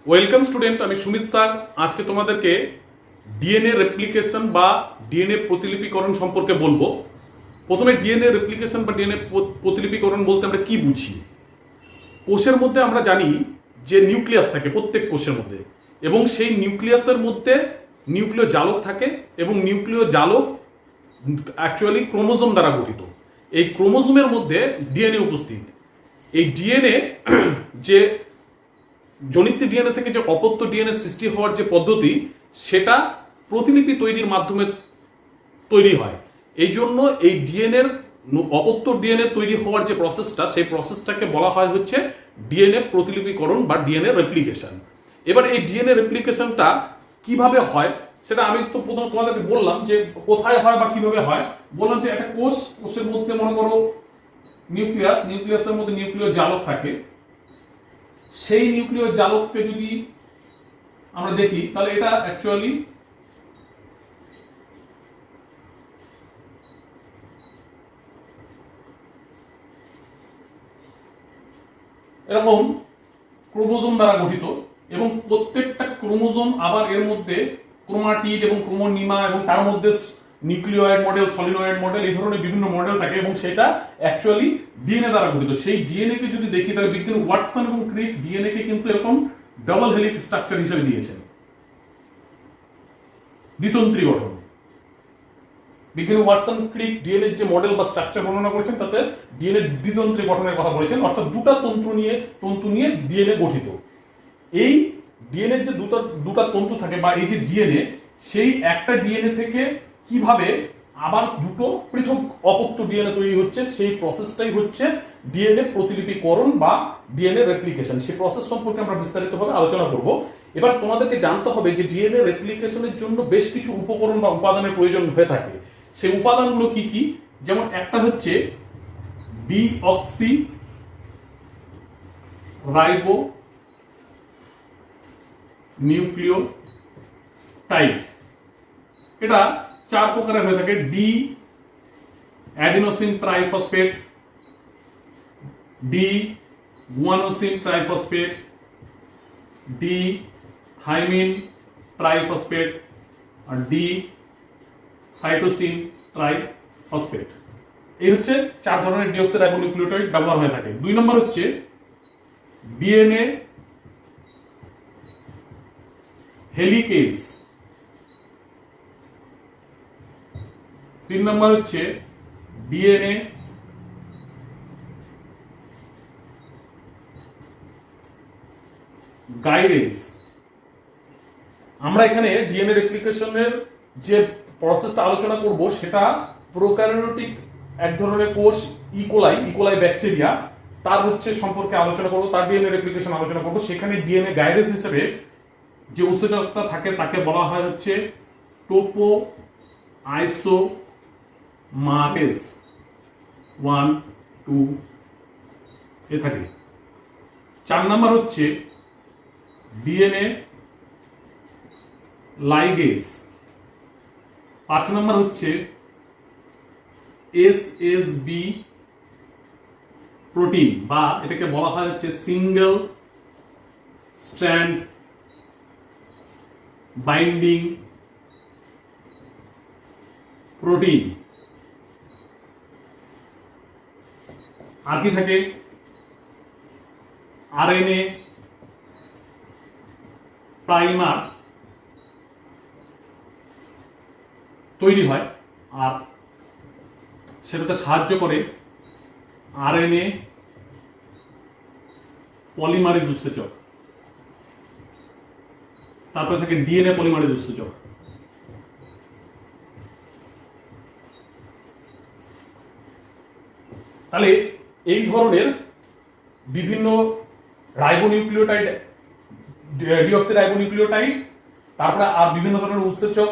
Welcome student, আমি Sumit sir. আজকে তোমাদেরকে ডিএনএ রেপ্লিকেশন বা ডিএনএ প্রতিলিপিকরণ সম্পর্কে বলবো। প্রথমে ডিএনএ রেপ্লিকেশন বা ডিএনএ প্রতিলিপিকরণ বলতে আমরা কি বুঝি। কোষের মধ্যে আমরা জানি যে নিউক্লিয়াস থাকে প্রত্যেক কোষের মধ্যে, এবং সেই নিউক্লিয়াসের মধ্যে নিউক্লিয় জালক থাকে, এবং নিউক্লিয় জালক অ্যাকচুয়ালি ক্রোমোজোম দ্বারা গঠিত। এই ক্রোমোজোমের মধ্যে ডিএনএ উপস্থিত। এই ডিএনএ যে জনিত ডিএনএ থেকে যে অপত্য ডিএনএ সৃষ্টি হওয়ার যে পদ্ধতি, সেটা প্রতিলিপি তৈরির মাধ্যমে তৈরি হয়। এই জন্য এই ডিএনএর অপত্য ডিএনএ তৈরি হওয়ার যে প্রসেসটা, সেই প্রসেসটাকে বলা হয় হচ্ছে ডিএনএ প্রতিলিপিকরণ বা ডিএনএ রেপ্লিকেশন। এবার এই ডিএনএ রেপ্লিকেশনটা কিভাবে হয় সেটা আমি তো প্রথম তোমাদেরকে বললাম যে কোথায় হয় বা কিভাবে হয়। বললাম যে একটা কোষের মধ্যে মনে করো নিউক্লিয়াসের মধ্যে নিউক্লিয় জালক থাকে। সেই নিউক্লিয় জালককে যদি আমরা দেখি তাহলে এটা অ্যাকচুয়ালি এরকম ক্রোমোজোম দ্বারা গঠিত, এবং প্রত্যেকটা ক্রোমোজোম আবার এর মধ্যে ক্রোমাটিড এবং ক্রোমোনিমা এবং তার মধ্যে নিউক্লিয়েড মডেল, সলিনয়েড মডেল, এই ধরনের বিভিন্ন মডেল থাকে, এবং সেটা অ্যাকচুয়ালি ডিএনএ দ্বারা গঠিত। সেই ডিএনএ কে যদি দেখি তাহলে বিজ্ঞানী ওয়াটসন এবং ক্রিক ডিএনএ কে কিন্তু এরকম ডাবল হেলিক্স স্ট্রাকচার হিসেবে দিয়েছেন, দ্বিতন্ত্রী গঠন। বিজ্ঞানী ওয়াটসন ক্রিক ডিএনএ যে মডেল বা স্ট্রাকচার বর্ণনা করেছেন তাতে ডিএনএ দ্বিতন্ত্রী গঠনের কথা বলেছেন, অর্থাৎ দুটা তন্তু নিয়ে ডিএনএ গঠিত। এই ডিএনএ যে দুটা তন্তু থাকে বা এই যে ডিএনএ, সেই একটা ডিএনএ থেকে কিভাবে আবার দুটো পৃথক অপত্য ডিএনএ তৈরি হচ্ছে, সেই প্রসেসটাই হচ্ছে ডিএনএ প্রতিলিপিকরণ বা ডিএনএ রেপ্লিকেশন। সেই প্রসেস সম্পর্কে আমরা বিস্তারিতভাবে আলোচনা করব। এবার তোমাদেরকে জানতে হবে যে ডিএনএ রেপ্লিকেশনের জন্য বেশ কিছু উপকরণ বা উপাদানের প্রয়োজন হয়ে থাকে। সেই উপাদানগুলো কি কি? যেমন একটা হচ্ছে ডিঅক্সি রাইবো নিউক্লিওটাইড। এটা চার প্রকারের হয়ে থাকে: D adenosine triphosphate, D guanosine triphosphate, D thymine triphosphate, আর ডি সাইটোসিন ট্রাইফসফেট। এই হচ্ছে চার ধরনের ডিঅক্সি রাইবো নিউক্লিওটাইড ব্যবহার হয়ে থাকে। 2 নম্বর হচ্ছে ডিএনএ হেলিকেজ। 3 নম্বর হচ্ছে ডিএনএ গাইডেজ। আমরা এখানে ডিএনএ রেপ্লিকেশনের যে প্রসেসটা আলোচনা করব সেটা প্রোক্যারিওটিক এক ধরনের কোষ, ইকোলাই ব্যাকটেরিয়া, তার হচ্ছে সম্পর্কে আলোচনা করব, তার ডিএনএ রেপ্লিকেশন আলোচনা করব। সেখানে ডিএনএ গাইডেজ হিসেবে যে উৎসেচকটা থাকে তাকে বলা হয় হচ্ছে টোপো আইসোমারেজ 1, 2 এ থাকে। 4 নম্বর হচ্ছে ডিএনএ লাইগেজ। 5 নম্বর হচ্ছে এসএসবি প্রোটিন, বা এটাকে বলা হয় হচ্ছে সিঙ্গেল স্ট্র্যান্ড বাইন্ডিং প্রোটিন। আর কি থাকে? আরএনএ প্রাইমার তৈরি হয়, আর সেটাতে সাহায্য করে আরএনএ পলিমারেজ উৎসেচক। তারপরে থাকে ডিএনএ পলিমারেজ উৎসেচক। তাহলে এই ধরনের বিভিন্ন রাইবোনিউক্লিওটাইড, ডিঅক্সি রাইবোনিউক্লিওটাইড, তারপরে আর বিভিন্ন ধরনের উৎসেচক,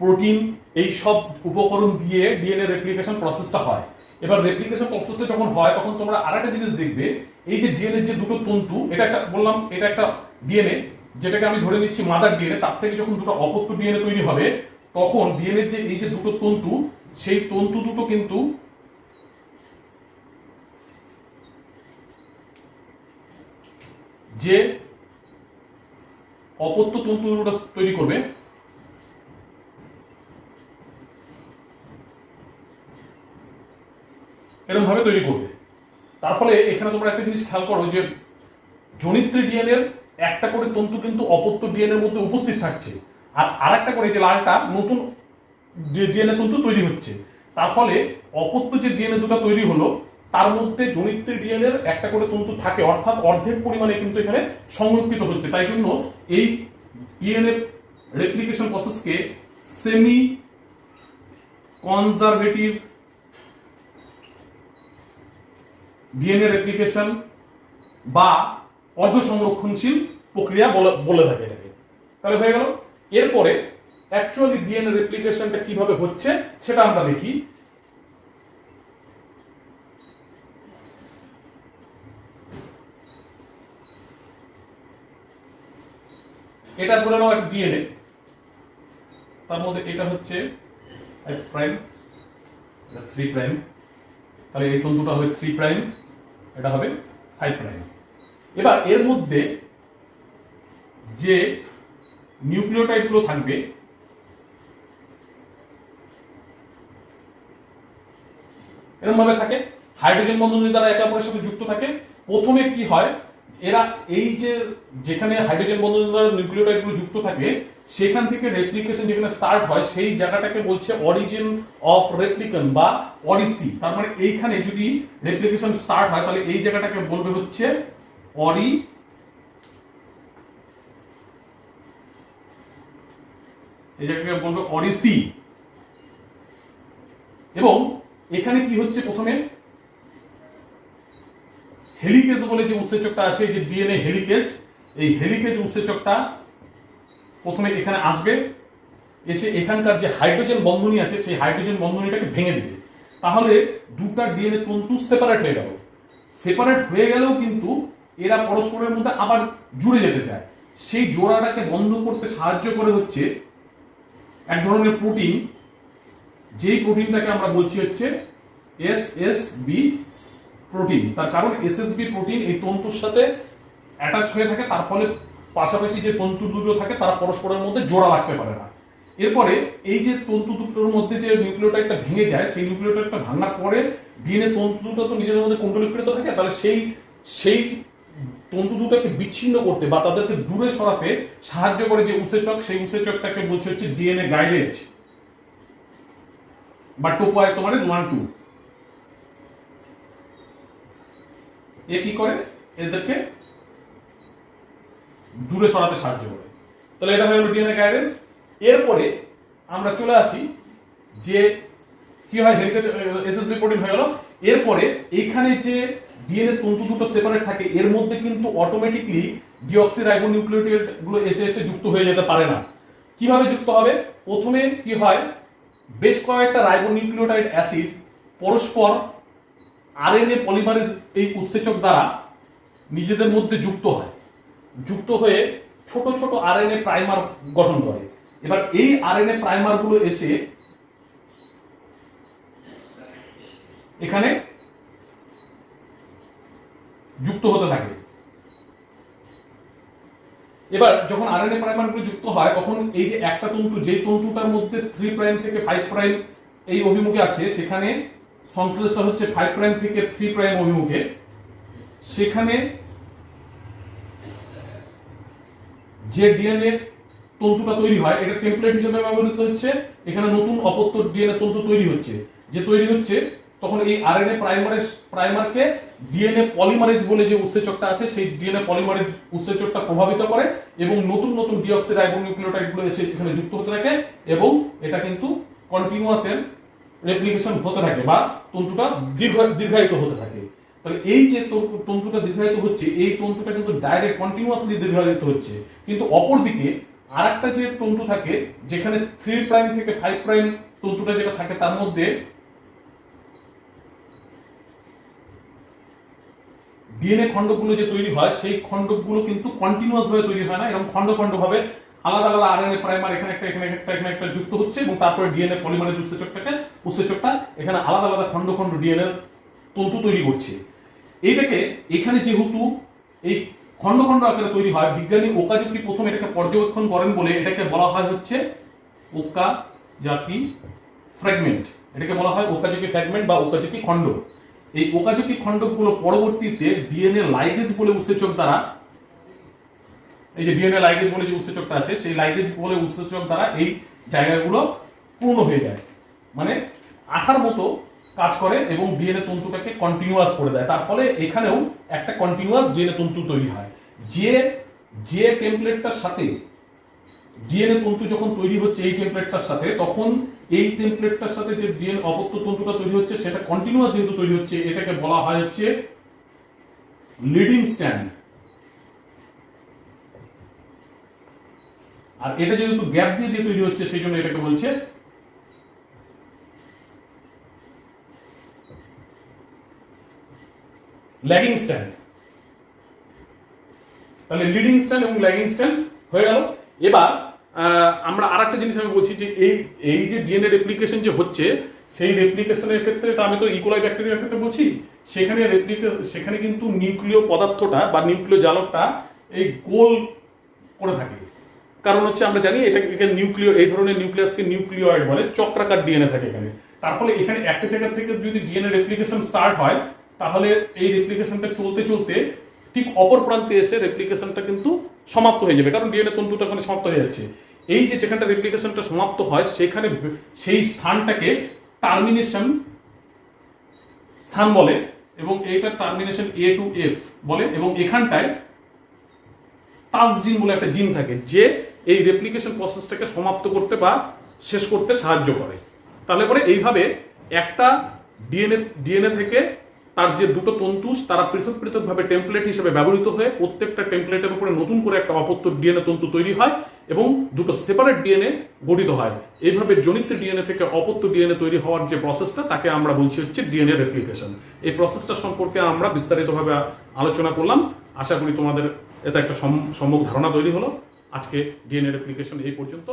প্রোটিন, এই সব উপকরণ দিয়ে ডিএনএ রেপ্লিকেশন প্রসেসটা হয়। এবার রেপ্লিকেশন প্রসেসটা যখন হয় তখন তোমরা আরেকটা জিনিস দেখবে, এই যে ডিএনএ যে দুটো তন্তু, এটা একটা বললাম এটা একটা ডিএনএ, যেটাকে আমি ধরে নিচ্ছি মাদার ডিএনএ, তার থেকে যখন দুটো অপত্য ডিএনএ তৈরি হবে তখন ডিএনএ যে এই যে দুটো তন্তু, সেই তন্তু দুটো কিন্তু যে অপত্য তন্তুটা তৈরি করবে, এরকম ভাবে তৈরি করবে। তার ফলে এখানে তোমরা একটা জিনিস খেয়াল করো যে জনিত্রী ডিএনএ একটা করে তন্তু কিন্তু অপত্য ডিএনএর মধ্যে উপস্থিত থাকছে, আর আরেকটা করে যে লালটা নতুন যে ডিএনএ তন্তু তৈরি হচ্ছে। তার ফলে অপত্য যে ডিএনএ দুটো তৈরি হলো তার মধ্যে জনিত্রী ডিএনএ একটা করে তন্তু থাকে, অর্থাৎ অর্ধেক পরিমাণে কিন্তু এখানে সংরক্ষিত হচ্ছে। তাই জন্য এই ডিএনএ রেপ্লিকেশন প্রসেসকে সেমি কনজারভেটিভ ডিএনএ রেপ্লিকেশন বা অর্ধ সংরক্ষণশীল প্রক্রিয়া বলে থাকে এটাকে। তাহলে হয়ে গেল। এরপরে অ্যাকচুয়ালি ডিএনএ রেপ্লিকেশনটা কিভাবে হচ্ছে সেটা আমরা দেখি। এটা ধরে নাও একটা ডিএনএ, তার মধ্যে এটা হচ্ছে 5 প্রাইম, এটা 3 প্রাইম, তাহলে এই তন্তুটা হবে 3 প্রাইম, এটা হবে 5 প্রাইম। এবার এর মধ্যে যে নিউক্লিওটাইড গুলো থাকবে এরকম ভাবে থাকে, হাইড্রোজেন বন্ধন দ্বারা একে অপরের সাথে যুক্ত থাকে। প্রথমে কি হয়, এরা এই যে যেখানে হাইড্রোজেন বন্ধন দ্বারা নিউক্লিওটাইড গুলো যুক্ত থাকে সেখান থেকে রেপ্লিকেশন যেখানে স্টার্ট হয় সেই জায়গাটাকে বলছে অরিজিন অফ রেপ্লিকেশন বা অরিসি। তার মানে এইখানে যদি রেপ্লিকেশন স্টার্ট হয় তাহলে এই জায়গাটাকে বলবে হচ্ছে অরি, এই জায়গাটাকে বলবে অরিসি। এবং এখানে কি হচ্ছে, প্রথমে হেলিকেজ বলে যে উৎসেচকটা আছে, যে ডিএনএ হেলিকেজ, এই হেলিকেজ উৎসেচকটা প্রথমে এখানে আসবে, এসে এখানকার যে হাইড্রোজেন বন্ধনী আছে সেই হাইড্রোজেন বন্ধনীটাকে ভেঙে দিবে। তাহলে দুটা ডিএনএ তন্তু সেপারেট হয়ে গেল। সেপারেট হয়ে গেলেও কিন্তু এরা পরস্পরের মধ্যে আবার জুড়ে যেতে চায়। সেই জোড়াটাকে বন্ধ করতে সাহায্য করে হচ্ছে এক ধরনের প্রোটিন, যেই প্রোটিনটাকে আমরা বলছি হচ্ছে এসএসবি প্রোটিন। তার কারণ এসএসবি প্রোটিন এই তন্তুর সাথে অ্যাটাচ হয়ে থাকে, তার ফলে পাশাপাশি যে তন্তু দুটো থাকে তারা পরস্পরের মধ্যে জোড়া লাগতে পারে না। এরপরে এই যে তন্তু দুটোর মধ্যে যে নিউক্লিওটাইডটা ভেঙে যায়, সেই নিউক্লিওটাইডটা ভাঙার পরে ডিএনএ তন্তু দুটো তো নিজেদের মধ্যে কুণ্ডলীকৃত থাকে, তাহলে সেই তন্তু দুটোকে বিচ্ছিন্ন করতে বা তাদেরকে দূরে সরাতে সাহায্য করে যে উৎসেচক, সেই উৎসেচকটাকে বলছে হচ্ছে ডিএনএ গাইডেজ বা টোপোআইসোমারেজ 1,2। এ কি করে, এদেরকে দূরে সরাতে সাহায্য করে। তাহলে এটা হয়ে গেল ডিএনএ গাইডেজ। এরপরে আমরা চলে আসি যে কি হয়, হেলিকেজ এসএসবি প্রোটিন হয়ে গেল। এরপরে এইখানে যে ডিএনএ তন্তু দুটো সেপারেট থাকে এর মধ্যে কিন্তু অটোমেটিকলি ডিঅক্সিরাইবোনিউক্লিওটাইড গুলো এসে এসে যুক্ত হয়ে যেতে পারে না। কিভাবে যুক্ত হবে, প্রথমে কি হয়, বেশ কয়েকটা রাইবোনিউক্লিওটাইড অ্যাসিড পরস্পর আরএনএ পলিমারেজ এই উৎসেচক দ্বারা নিজেদের মধ্যে যুক্ত হয়, যুক্ত হয়ে ছোট ছোট আরএনএ প্রাইমার গঠন করে। এবার এই আরএনএ প্রাইমার গুলো এসে এখানে যুক্ত হতে থাকে। এবার যখন আরএনএ প্রাইমার গুলো যুক্ত হয় তখন এই যে একটা তন্তু, যে তন্তুটার মধ্যে 3 প্রাইম থেকে 5 প্রাইম এই অভিমুখে আছে, সেখানে সংশ্লেষটা হচ্ছে 5 প্রাইম থেকে 3 প্রাইম অভিমুখে, সেখানে যে ডিএনএ তন্তুটা তৈরি হয় এটা টেমপ্লেট হিসেবে ব্যবহৃত হচ্ছে। এখানে নতুন অপত্য ডিএনএ তন্তু তৈরি হচ্ছে, যে তৈরি হচ্ছে তখন এই আরএনএ প্রাইমারকে ডিএনএ পলিমারেজ বলে যে উৎসেচকটা আছে সেই ডিএনএ পলিমারেজ উৎসেচকটা প্রভাবিত করে এবং নতুন নতুন ডিঅক্সিরাইবোনিউক্লিওটাইড গুলো এসে এখানে যুক্ত হতে থাকে এবং এটা কিন্তু কন্টিনিউয়াস এর রেপ্লিকেশন হতে থাকে বা তন্তুটা দীর্ঘায়িত হতে থাকে। তাহলে এই যে তন্তুটা দীর্ঘায়িত হচ্ছে, এই তন্তুটা কিন্তু ডাইরেক্ট কন্টিনিউয়াসলি দীর্ঘায়িত হচ্ছে। কিন্তু অপরদিকে আরেকটা যে তন্তু থাকে যেখানে 3 প্রাইম থেকে 5 প্রাইম তন্তুটা যেটা থাকে তার মধ্যে ডিএনএ খণ্ডগুলো যে তৈরি হয় সেই খণ্ডগুলো কিন্তু কন্টিনিউয়াস ভাবে তৈরি হয় না, এরকম খণ্ড খণ্ড ভাবে আলাদা আলাদা আরএনএ প্রাইমার এখানে একটা এখানে একটা এখানে একটা যুক্ত হচ্ছে এবং তারপরে ডিএনএ পলিমারেজ উৎসেচকটা এখানে আলাদা আলাদা খণ্ড খণ্ড ডিএনএ তন্তু তৈরি করছে। এইটাকে এখানে যেহেতু এই খন্ড খন্ড আকারে তৈরি হয়। বিজ্ঞানী ওকাজাকি প্রথম এটাকে পর্যবেক্ষণ করেন বলে এটাকে বলা হয় হচ্ছে ওকাজাকি ফ্র্যাগমেন্ট। এটাকে বলা হয় ওকাজাকি ফ্র্যাগমেন্ট বা ওকাজাকি খণ্ড। এই ওকাজাকি খণ্ডগুলো পরবর্তীতে ডিএনএ লাইগেজ বলে উৎসেচক দ্বারা, এই যে ডিএনএ লাইগেজ বলে যে উৎসেচকটা আছে, সেই লাইগেজ বলে উৎসেচক দ্বারা এই জায়গাগুলো পূর্ণ হয়ে যায়, মানে আঠার মতো কাজ করে এবং ডিএনএ তন্তুটাকে কন্টিনিউয়াস করে দেয়। তার ফলে এখানেও একটা কন্টিনিউয়াস ডিএনএ তন্তু তৈরি হয়। যে টেমপ্লেটটার সাথে ডিএনএ তন্তু যখন তৈরি হচ্ছে এই টেমপ্লেটটার সাথে, তখন এই টেমপ্লেটটার সাথে যে ডিএনএ অপত্য তন্তুটা তৈরি হচ্ছে সেটা কন্টিনিউয়াস যেহেতু তৈরি হচ্ছে, এটাকে বলা হয় হচ্ছে লিডিং স্ট্র্যান্ড। আর এটা যেহেতু গ্যাপ দিয়ে দিয়ে তৈরি হচ্ছে সেই জন্য এটাকে বলছে ল্যাগিং স্ট্র্যান্ড। তাহলে লিডিং স্ট্র্যান্ড এবং ল্যাগিং স্ট্র্যান্ড হয়ে গেল। এবার আমরা আরেকটা জিনিস আমি বলছি যে এই যে ডিএনএ রেপ্লিকেশন যে হচ্ছে, সেই রেপ্লিকেশনের ক্ষেত্রে, এটা আমি তো ইকোলাই ব্যাকটেরিয়ার ক্ষেত্রে বলছি, সেখানে কিন্তু নিউক্লিয় পদার্থটা বা নিউক্লিয় জালকটা এই গোল করে থাকে। কারণ হচ্ছে আমরা জানি এটা নিউক্লিয়, এই ধরনের নিউক্লিয়াসকে নিউক্লিয়য়েড বলে, চক্রাকার ডিএনএ থাকে এখানে। তার ফলে এখানে একটা জায়গা থেকে যদি ডিএনএ রেপ্লিকেশন স্টার্ট হয়, তাহলে এই রেপ্লিকেশনটা চলতে চলতে ঠিক অপর প্রান্তে এসে রেপ্লিকেশনটা কিন্তু সমাপ্ত হয়ে যাবে, কারণ ডিএনএ তন্তুটা ওখানে সমাপ্ত হয়ে যাচ্ছে। এই যে যেখানটা রেপ্লিকেশনটা সমাপ্ত হয় সেখানে সেই স্থানটাকে টার্মিনেশন স্থান বলে এবং এইটা টার্মিনেশন A to F বলে। এবং এখানটায় টাস জিন বলে একটা জিন থাকে যে এই রেপ্লিকেশন প্রসেসটাকে সমাপ্ত করতে বা শেষ করতে সাহায্য করে। তাহলে পরে এইভাবে একটা ডিএনএ থেকে তার যে দুটো তন্তু তারা পৃথক পৃথক ভাবে টেমপ্লেট হিসেবে ব্যবহৃত হয়ে প্রত্যেকটা টেমপ্লেটের উপরে নতুন করে একটা অপত্য ডিএনএ তন্তু তৈরি হয় এবং দুটো সেপারেট ডিএনএ গঠিত হয়। এইভাবে জনিত ডিএনএ থেকে অপত্য ডিএনএ তৈরি হওয়ার যে প্রসেসটা, তাকে আমরা বলছি হচ্ছে ডিএনএ রেপ্লিকেশন। এই প্রসেসটা সম্পর্কে আমরা বিস্তারিতভাবে আলোচনা করলাম। আশা করি তোমাদের এটা একটা সম্যক ধারণা তৈরি হলো। আজকে ডিএনএ রেপ্লিকেশন এই পর্যন্ত।